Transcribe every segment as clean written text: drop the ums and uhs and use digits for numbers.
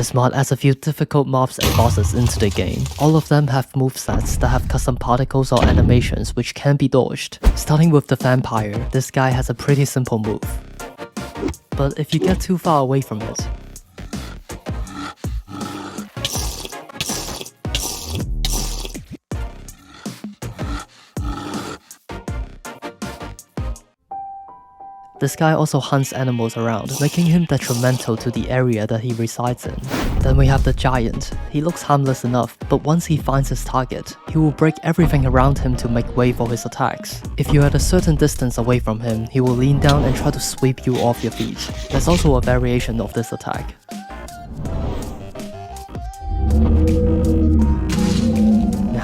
This mod adds a few difficult mobs and bosses into the game. All of them have movesets that have custom particles or animations which can be dodged. Starting with the vampire, this guy has a pretty simple move. But if you get too far away from it, this guy also hunts animals around, making him detrimental to the area that he resides in. Then we have the giant. He looks harmless enough, but once he finds his target, he will break everything around him to make way for his attacks. If you're at a certain distance away from him, he will lean down and try to sweep you off your feet. There's also a variation of this attack.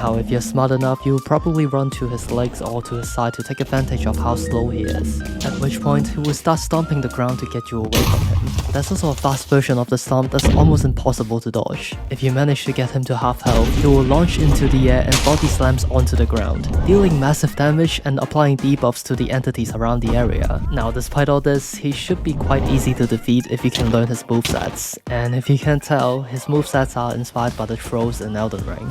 Now, if you're smart enough, you'll probably run to his legs or to his side to take advantage of how slow he is, at which point he will start stomping the ground to get you away from him. There's also a fast version of the stomp that's almost impossible to dodge. If you manage to get him to half health, he will launch into the air and body slams onto the ground, dealing massive damage and applying debuffs to the entities around the area. Now, despite all this, he should be quite easy to defeat if you can learn his movesets, and if you can't tell, his movesets are inspired by the trolls in Elden Ring.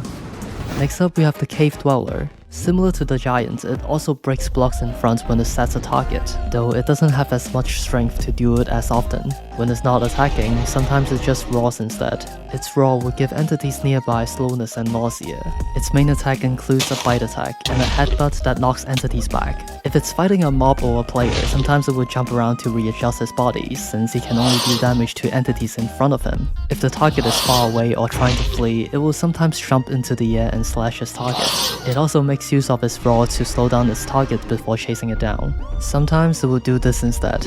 Next up, we have the Cave Dweller. Similar to the giant, it also breaks blocks in front when it sets a target, though it doesn't have as much strength to do it as often. When it's not attacking, sometimes it just roars instead. Its roar will give entities nearby slowness and nausea. Its main attack includes a bite attack and a headbutt that knocks entities back. If it's fighting a mob or a player, sometimes it will jump around to readjust his body, since he can only do damage to entities in front of him. If the target is far away or trying to flee, it will sometimes jump into the air and slash his target. It also makes use of its roar to slow down its target before chasing it down. Sometimes it will do this instead,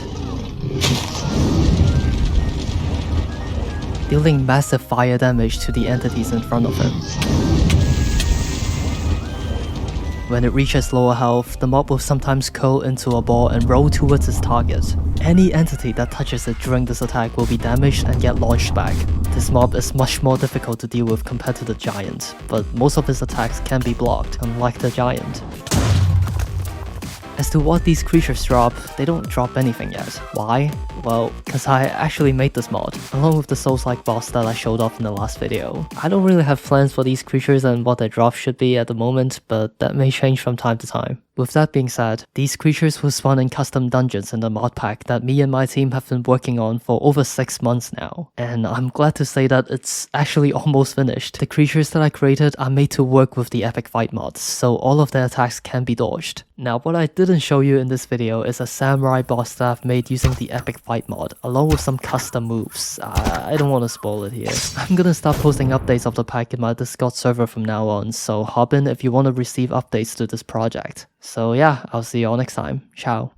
dealing massive fire damage to the entities in front of him. When it reaches lower health, the mob will sometimes curl into a ball and roll towards its target. Any entity that touches it during this attack will be damaged and get launched back. This mob is much more difficult to deal with compared to the giant, but most of his attacks can be blocked, unlike the giant. As to what these creatures drop, they don't drop anything yet. Why? Well, cause I actually made this mod, along with the Souls-like boss that I showed off in the last video. I don't really have plans for these creatures and what their drop should be at the moment, but that may change from time to time. With that being said, these creatures will spawn in custom dungeons in the mod pack that me and my team have been working on for over 6 months now, and I'm glad to say that it's actually almost finished. The creatures that I created are made to work with the epic fight mods, so all of their attacks can be dodged. Now, what I didn't show you in this video is a samurai boss that I've made using the epic fight mod, along with some custom moves. I don't want to spoil it here. I'm gonna start posting updates of the pack in my Discord server from now on, so hop in if you want to receive updates to this project. So yeah, I'll see you all next time. Ciao.